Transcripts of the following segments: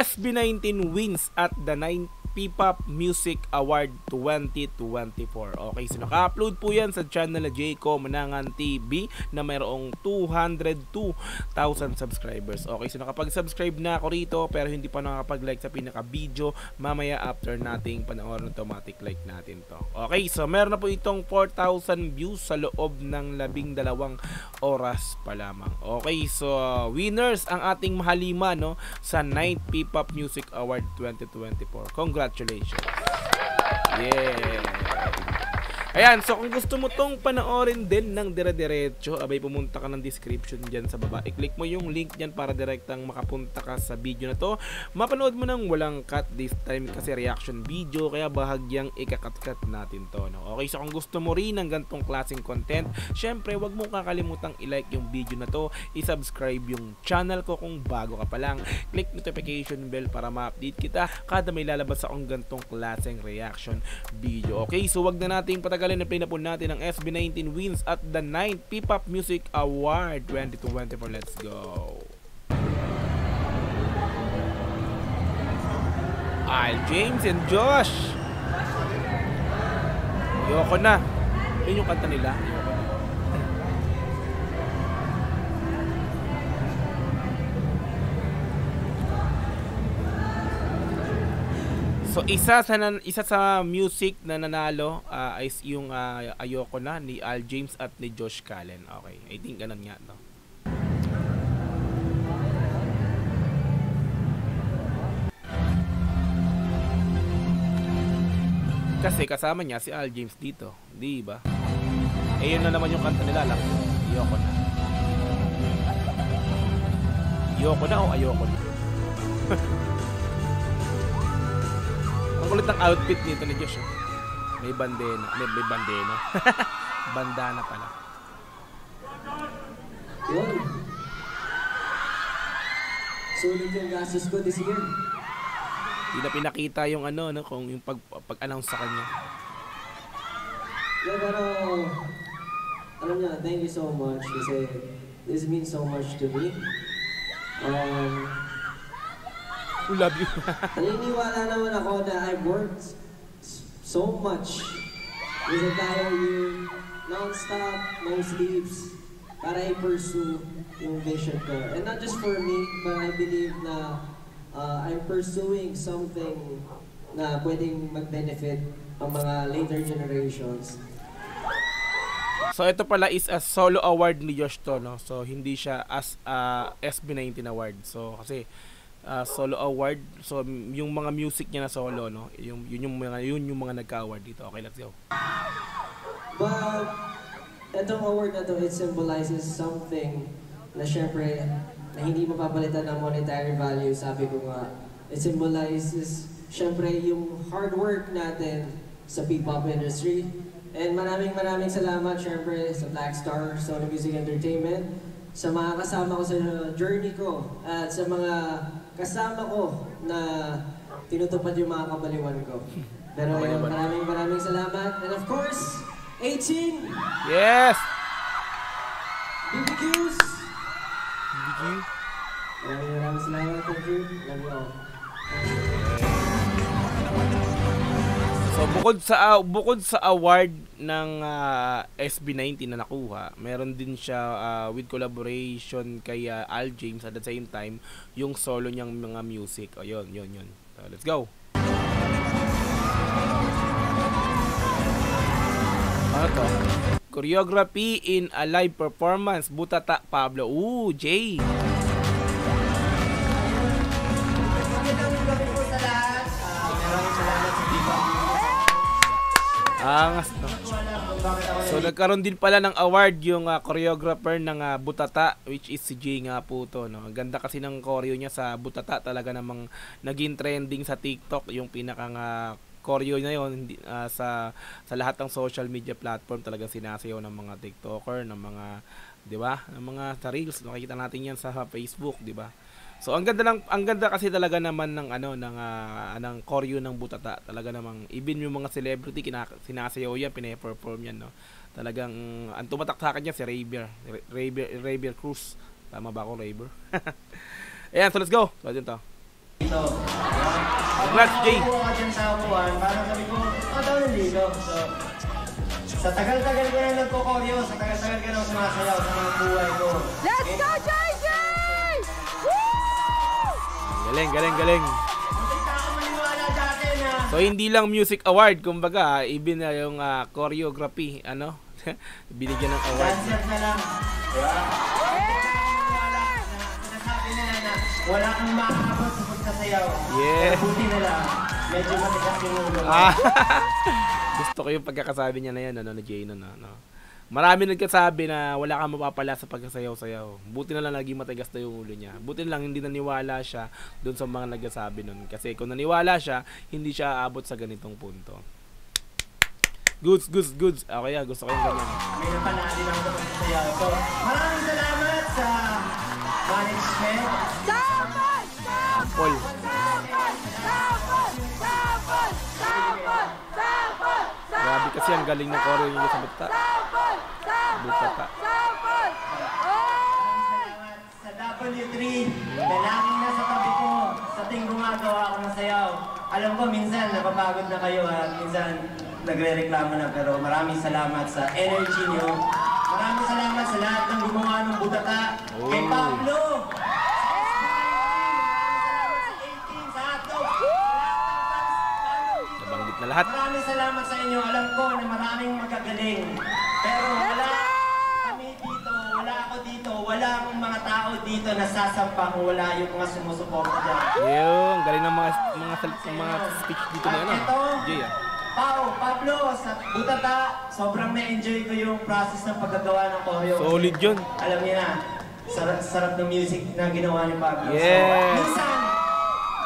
SB19 wins at the 9th P-Pop Music Award 2024. Okay, so naka-upload po yan sa channel na Jayco Manangan TV na mayroong 202,000 subscribers. Okay, so nakapag-subscribe na ako rito pero hindi pa nakapag-like sa pinaka-video. Mamaya after nating panoorin, automatic like natin to. Okay, so meron na po itong 4,000 views sa loob ng 12 oras pa lamang. Okay, so winners ang ating mahalima, no, sa 9th P-Pop Music Award 2024. Congratulations. Yeah. Ayan, so kung gusto mo tong panoorin din ng dire-diretso, abay pumunta ka ng description dyan sa baba. I-click mo yung link dyan para direktang makapunta ka sa video na to. Mapanood mo ng walang cut this time kasi reaction video, kaya bahagyang ikakat-cut natin to, no? Okay, so kung gusto mo rin ng gantong klaseng content, syempre wag mo kakalimutang i-like yung video na to, i-subscribe yung channel ko kung bago ka pa lang, click notification bell para ma-update kita kada may lalabas akong gantong klaseng reaction video. Okay, so wag na nating patagalin, na play na po natin ang SB19 wins at the 9th P-Pop Music Award 2024. Let's go. Al James and Josh. Ayoko na. Yun yung kanta nila. So isa sa music na nanalo is yung Ayoko Na ni Al James at ni Josh Callen. Okay, I think ganun nga, no. Kasi kasama niya si Al James dito, di ba? Eh yun na naman yung kanta nila lang. Ayoko Na. Ayoko na o ayoko na. Ang kulit ng outfit nito ni Josh. May bandena. May bandena. Bandana pala. Yun. Sulit yung gastos ko this year. Hindi na pinakita yung ano, no, kung yung pag-announce sa kanya. Yeah, pero alam niya, thank you so much kasi this means so much to me. Love you. Naniniwala naman ako na I've worked so much this entire year, non-stop, no sleeps, para i-pursue yung vision ko. And not just for me, but I believe na I'm pursuing something na pwedeng mag-benefit ang mga later generations. So ito pala is a solo award ni Josh to, no? So hindi siya as SB19 award. So kasi solo award, so yung mga music niya na solo, no, yun yung mga nagka-award dito. Okay, let's go. But etong award na to, it symbolizes something na syempre na hindi mapapalitan ng monetary value. Sabi ko nga, it symbolizes syempre yung hard work natin sa P-Pop industry. And maraming salamat syempre sa Black Star Sony Music Entertainment, sa mga kasama ko sa journey ko, at sa mga kasama ko na tinutupad yung mga kabaliwan ko. Pero maraming salamat. And of course, 18! Yes! BBQs! BBQ? Maraming salamat. Thank you. Love you all. So bukod sa award ng SB19 na nakuha, meron din siya with collaboration kay Al James at the same time yung solo niyang mga music. O yun. So, let's go. Ano to? Choreography in a live performance, Butata Pablo. Ooh, Jay. Angas, no? So nagkaroon din pala ng award yung choreographer ng Butata, which is si Jay nga po to, no? Ang ganda kasi ng choreo niya sa Butata, talaga namang naging trending sa TikTok yung pinakang choreo na yon, sa lahat ng social media platform. Talagang sinasayaw ng mga TikToker, ng mga, 'di ba? Ng mga sa Reels, makikita natin yan sa Facebook, 'di ba? So ang ganda kasi talaga naman ng ng choreo ng Butata. Talaga namang even yung mga celebrity sinasayaw yan, pine-perform yan, no. Talagang ang tumatak sa akin niya si Rayber Cruz. Tama ba ako, Rayber? Ayan, so let's go. So din to. Dito. Congrats, Jay. Pag ako ka dyan sa upuan, parang sabi ko, daw nandito. So, sa tagal-tagal ko na nagko-choreo, sa tagal-tagal ko na sumasayaw sa mga buhay ko. Let's go, JJ! Galing, galing, galing. Hindi ka ako maniwala dati na. So hindi lang music award, kumbaga, even na yung choreography, ano? Binigyan ng award. Dancer na lang. Diba? Sinasabi nila na wala kang makakabot sa pagsasayaw. Yeah. Buti na lang. Medyo matigas yung ulo. Gusto ko yung pagkakasabi niya na yan, ano, na Jay, no. Marami nagkasabi na wala kang mapapala sa pagkasayaw-sayaw. Buti na lang naging matigas na yung ulo niya. Buti na lang hindi naniwala siya doon sa mga nagkasabi nun. Kasi kung naniwala siya, hindi siya aabot sa ganitong punto. Goods. Okay, gusto ko yung ganyan. May napala din ako sa pagsasayaw. So, maraming salamat sa management. Paul. Grabe kasi ang galing ng choreo niya sa butata. Sa W3, na laging nasa tabi ko, sa ting gumagawa ako ng sayaw. Alam ko, minsan napapagod na kayo at minsan nagre-reklamo na, pero maraming salamat sa energy nyo. Maraming salamat sa lahat ng gumawa ng butata. Kay Pablo! Nabanggit na lahat. Maraming salamat sa inyo. Alam ko na maraming magagaling. Pero wala kami dito, wala ako dito, wala akong mga tao dito na sasampa kung wala yung mga sumusuporta dyan. Yung galing ng mga speech dito na ano. Ito, Jay, Pablo, sa butata, sobrang na-enjoy ko yung process ng paggagawa ng choreo. Solid yun. Alam niyo na, sarap ng music na ginawa ni Pablo. Yes. So, minsan,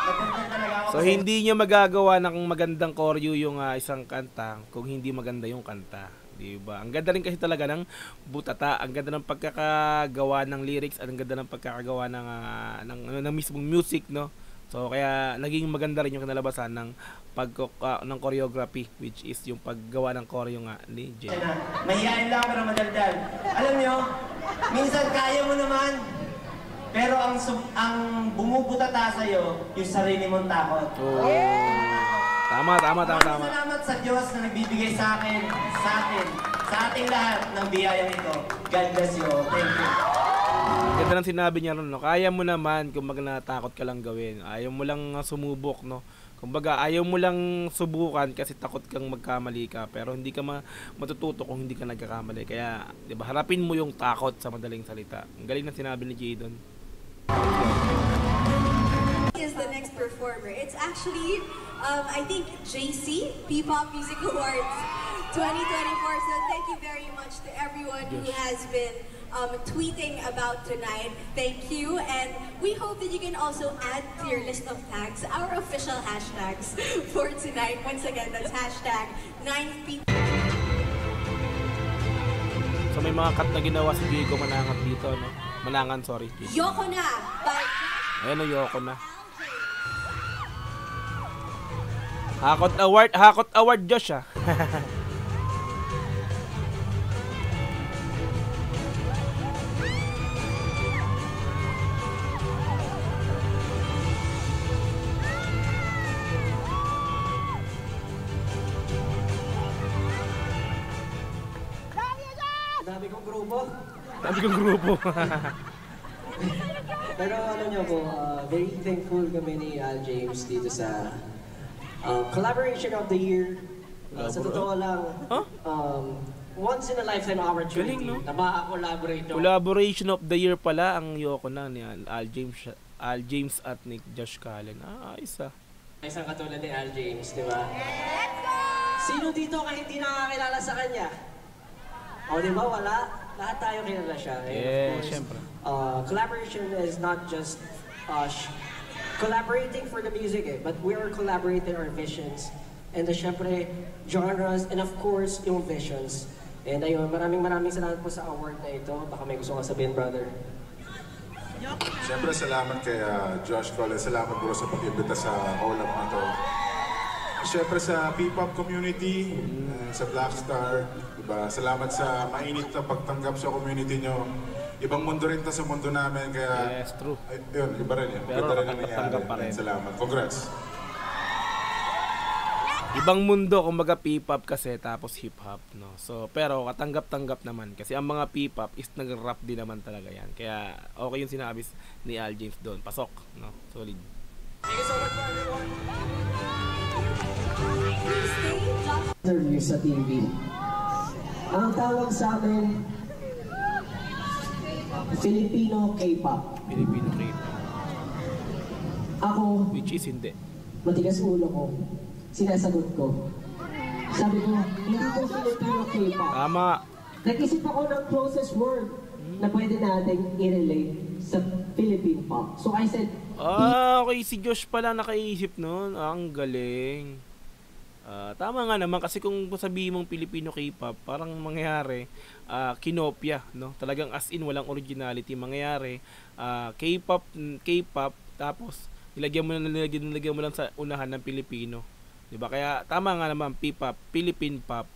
nagdagdag talaga ako. So hindi niya magagawa ng magandang choreo yung isang kanta kung hindi maganda yung kanta, 'di ba? Ang ganda rin kasi talaga ng butata, ang ganda ng pagkakagawa ng lyrics, ang ganda ng pagkakagawa ng mismong music, no? So kaya naging maganda rin yung kinalabasan ng ng choreography, which is yung paggawa ng choreo nga ni Jay. Mahihain lang pero madaldal. Alam niyo, minsan kaya mo naman, pero ang bumubutata sa'yo, yung sarili mong takot. Oh. Tama. Maraming salamat sa Diyos na nagbibigay sa akin, sa ating lahat ng biyayang ito. God bless you all. Thank you. Ganda ng sinabi niya ron, no? Kaya mo naman kung natakot ka lang gawin. Ayaw mo lang sumubok, no? Kumbaga, ayaw mo lang subukan kasi takot kang magkamali ka, pero hindi ka matututo kung hindi ka nagkakamali. Kaya, 'di ba, harapin mo yung takot sa madaling salita. Ang galing ng sinabi ni Jay doon. Is the next performer. It's actually, I think, JC, P-Pop Music Awards 2024. So thank you very much to everyone who has been tweeting about tonight. Thank you. And we hope that you can also add to your list of tags our official hashtags for tonight. Once again, that's hashtag 9P. So may mga cut na ginawa si Diego Manangat dito, no? Manangan, sorry. Yoko na by Ayan o, Yoko na. Hakot award Josh, ah. Dami kong grupo. Sabi kong grupo. Pero ano niyo po, very thankful kami ni Al James dito sa collaboration of the year. Sa totoo lang, once in a lifetime opportunity Galing, no? na maka-collaborate. Collaboration of the year pala ang Yoko na ni Al James at ni Josh Callen. Ayos ah. Isang katulad ni Al James, di ba? Sino dito ka hindi nakakilala sa kanya? O di ba, wala? Lahat tayo kilala siya. And Yeah, of course, syempre. Collaboration is not just collaborating for the music, but we are collaborating our visions. And syempre, genres, and of course, yung visions. And ayun, maraming salamat po sa award na ito. Baka may gusto kang sabihin, brother. Siyempre, salamat kay Josh Collins. Salamat bro sa pag-imbita sa collab na to. Siyempre sa P-Pop community, sa Black Star, diba? Salamat sa mainit na pagtanggap sa community nyo. ibang mundo rin to sa mundo namin, kaya... Yes, true. Ay, yun, iba rin yun. Pero Ganda rin ang nakatanggap pa nangyari. rin. Salamat. Congrats. Ibang mundo, kumbaga P-pop kasi, tapos hip-hop, no? So, pero katanggap-tanggap naman. Kasi ang mga P-pop is nag-rap din naman talaga yan. Kaya, okay yung sinabi ni Al James doon. Pasok, no? Solid. Interview sa TV. Ang tawag sa amin, Filipino K-pop. Filipino K-pop. Ako, Which is hindi. matigas ulo ko. Sinasagot ko. Sabi ko, hindi ko Filipino K-pop. Tama. Nag-isip ako ng closest word na pwede nating i-relate sa Philippine pop. So I said, Okay, si Josh pala nakaisip nun. Ang galing. Tama nga naman kasi kung sabihin mong Filipino K-pop, parang mangyayari kinopya, no? Talagang as in walang originality mangyayari. K-pop tapos nilagyan mo lang sa unahan ng Pilipino. 'Di ba? Kaya tama nga naman P-pop, Philippine pop,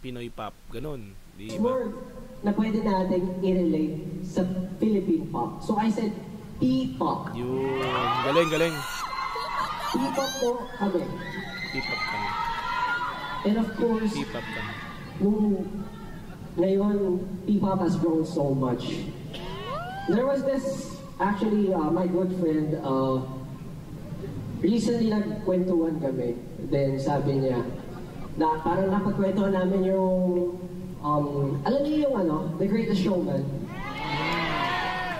Pinoy pop, ganun, 'di ba? word na pwede nating i-relate sa Philippine pop. So I said, P-pop. Yun, galing. P-pop po kami. P-pop kami. And of course, P-pop kami. ngayon, P-pop has grown so much. There was this, actually, my good friend, recently nagkwentuhan kami. Then sabi niya, na parang napagkwentuhan namin yung, alam niyo yung The Greatest Showman?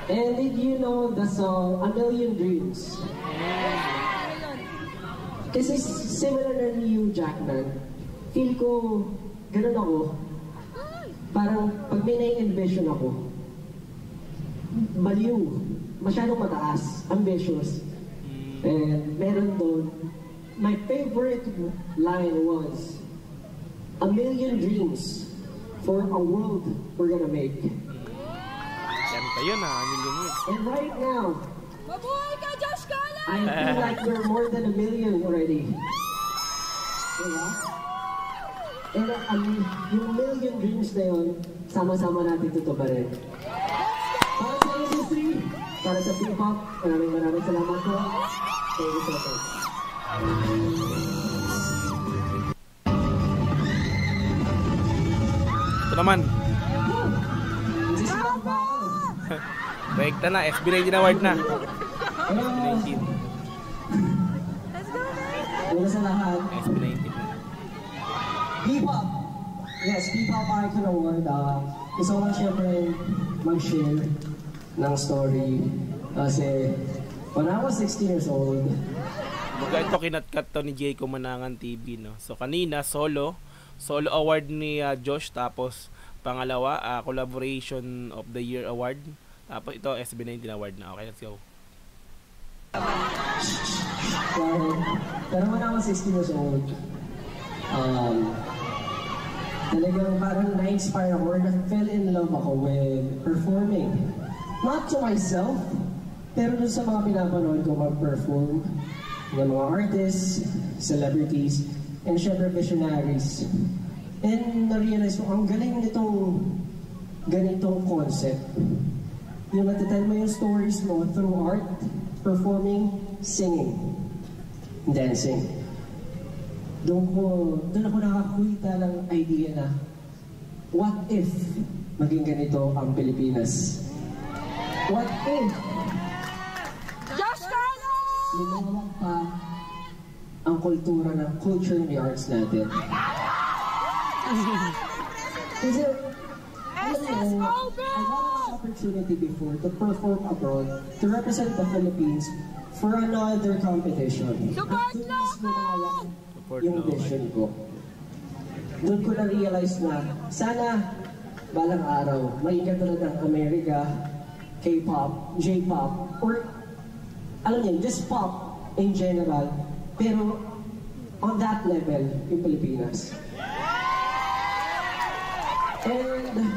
And did you know the song A Million Dreams? Kasi similar na ni Hugh Jackman, feel ko, ganun ako. Parang pag may na-envision ako, baliw, masyadong mataas, ambitious. And meron doon, my favorite line was, a million dreams for a world we're gonna make. Kanta yun And right now, Mabuhay ka, Josh Cola! I feel like you're more than a million already. Diba? And yung million dreams na yun, sama-sama natin tutubarin. Para sa industry, para sa P-pop, maraming salamat po. Thank you so much. Ito naman. Nagsisigaw pa ako. Rekta na, SB19 award na. Hello. SB19. Una sa lahat, SB19 na. P-pop. Yes, P-pop Icon Award. Gusto ko lang syempre mag-share ng story. Kasi when I was 16 years old, Baga ito kinatkat to ni Jayco Manangan TV, no? So kanina solo award ni Josh, tapos pangalawa collaboration of the year award, tapos ito SB19 award na. Okay, let's go. pero when I was 16 years old, talagang parang na-inspire ako or na-fell in love ako with performing. Not to myself, pero dun sa mga pinapanood ko mag-perform ng mga artists, celebrities, and syempre visionaries. And na-realize ko, ang galing nitong ganitong concept. Yung matatal mo yung stories mo through art, performing, singing, dancing. Doon ako nakakuita ng idea na, what if maging ganito ang Pilipinas? What if Josh Cola! lumawak pa ang kulture and the arts natin? Kasi, I got an opportunity before to perform abroad, to represent the Philippines for another competition. At doon mas lumawak yung vision ko. Doon ko na-realize na sana balang araw maigat talaga ang America, K-pop, J-pop, or alam niyo, just pop in general, pero on that level, yung Pilipinas. And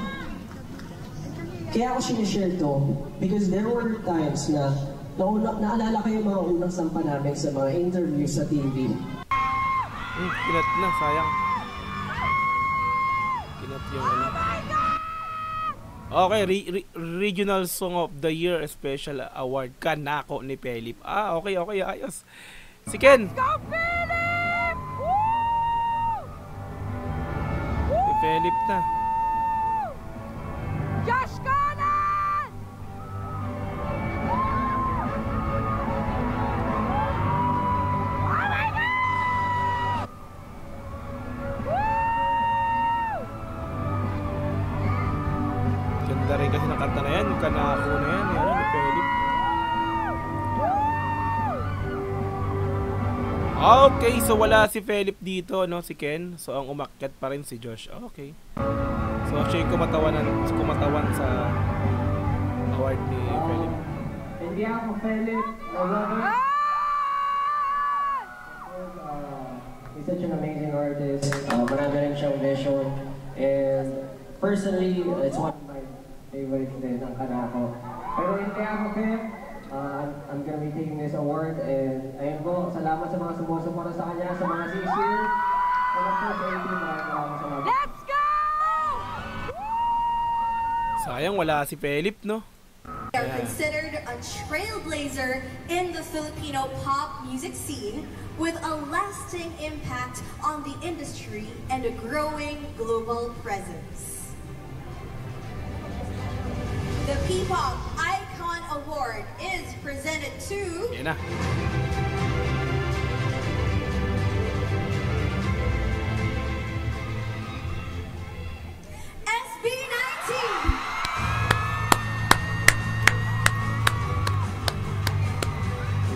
kaya ako sinishare to because there were times na naalala ko yung mga unang sampa namin sa mga interviews sa TV. Kinat na, sayang. Kinat yung Okay, Regional Song of the Year Special Award, Kanako ni Philip. Okay, ayos. Si Ken. Go, Philip! Si Philip na. Josh Conan! Oh my God! Ganda rin kasi ng kanta na yan, yung Kanako na yan, yan ni Philip. Okay, so wala si Philip dito, no, si Ken. So ang umakyat pa rin si Josh. Okay. So siya yung kumatawan sa award ni Philip. Hindi ako Philip. He's such an amazing artist. Marami rin siyang vision. And personally, it's one of my favorite din ang Kanako. Pero hindi ako Philip. I'm gonna be taking this award. And ayun po, salamat sa mga sumusuporta sa kanya, sa mga sisir. And of course, sa team, maraming salamat. Let's go! Sayang wala si Philip, no? They are considered a trailblazer in the Filipino pop music scene with a lasting impact on the industry and a growing global presence. The P-Pop Icon Award is presented to Yan na. SB19.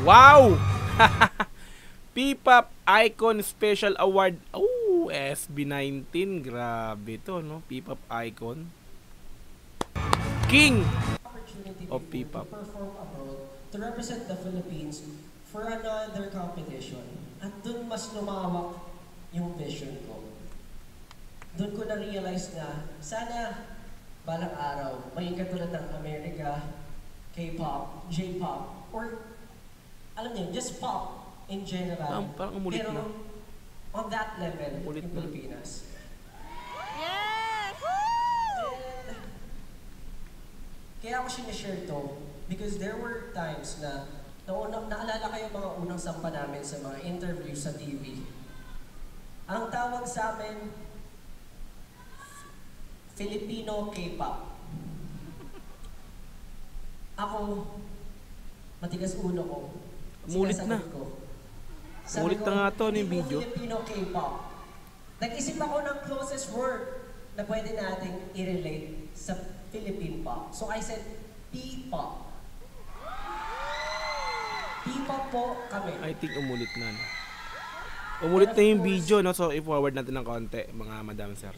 Wow! P-Pop Icon Special Award. Oh, SB19. Grabe to, no? P-Pop Icon. King Opportunity of P-Pop. to perform abroad to represent the Philippines for another competition. At dun mas lumawak yung vision ko. Dun ko na-realize na sana balang araw may katulad ng America, K-pop, J-pop, or alam niyo, just pop in general. Parang umulit Pero na. on that level, Umulit yung na. Pilipinas. Yes! Kaya ako sinishare to because there were times na naalala ko yung mga unang sampa namin sa mga interviews sa TV. Ang tawag sa amin, Filipino K-pop. Ako, matigas ulo ko. Umulit na. Sinasagot ko. Umulit na nga to, hindi yung video. mo Filipino K-pop. Nag-isip ako ng closest word na pwede nating i-relate sa Philippine pop. So I said, P-pop. P-pop po kami. I think umulit na, no? Umulit na yung video, no? So i-forward natin ng konti, mga madam sir.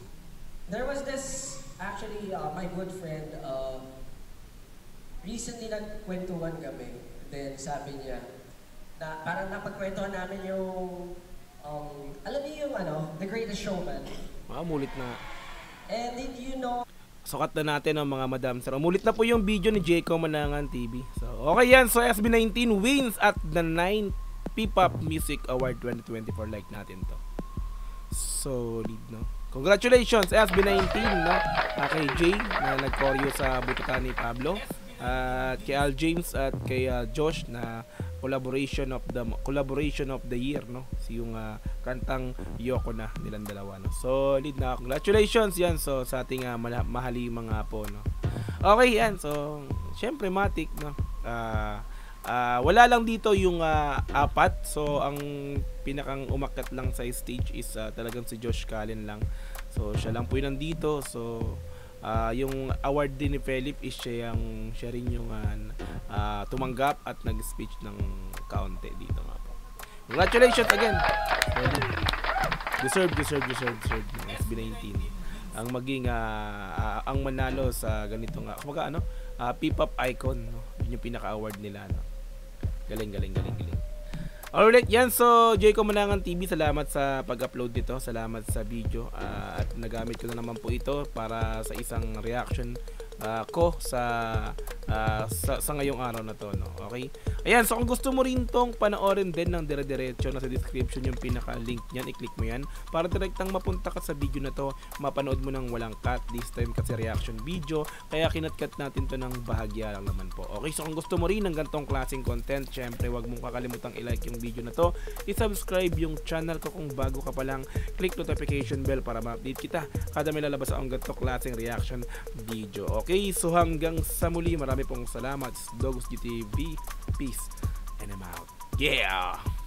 There was this, actually, my good friend, recently nagkwentuhan kami. Then sabi niya, na parang napagkwentuhan namin yung, alam niyo yung The Greatest Showman. Umulit na. And did you know, Sukat na natin ang mga madam sir. Umulit na po yung video ni Jayco Manangan TV. So, okay yan. So, SB19 wins at the 9th P-Pop Music Award 2024. Like natin to. Solid, no? Congratulations, SB19, no? Kay Jay na nag-choreo sa bututan ni Pablo. At kay Al James at kay Josh na collaboration of the year, no? Si yung kantang Yoko na nilang dalawa, no? Solid na. Congratulations yan so sa ating mahali mga po, no? Okay yan. So syempre matik, no? Wala lang dito yung apat. So ang pinakang umakyat lang sa stage is talagang si Josh Cullen lang. So siya lang po yung nandito. So yung award din ni Philip is siya rin yung tumanggap at nag-speech ng kaunti dito nga po. Congratulations again. Deserve ng SB19 ang maging ang manalo sa ganito nga kumbaga P-Pop icon, no? Yun yung pinaka-award nila, no? Galing. Alright, yan. So, Jayco Manangan TV, salamat sa pag-upload nito. Salamat sa video. At nagamit ko na naman po ito para sa isang reaction ko sa sa ngayong araw na to, no? Okay? Ayan, so kung gusto mo rin tong panoorin din ng dire-diretso, nasa description yung pinaka-link niyan, i-click mo yan para direktang mapunta ka sa video na to, mapanood mo ng walang cut, this time kasi reaction video, kaya kinat-cut natin to ng bahagya lang naman po. Okay, so kung gusto mo rin ng gantong klaseng content, syempre wag mong kakalimutang i-like yung video na to, i-subscribe yung channel ko kung bago ka pa lang, click notification bell para ma-update kita kada may lalabas akong gantong klaseng reaction video. Okay, so hanggang sa muli, marami pong salamat. Dogs GTV, peace, and I'm out. Yeah!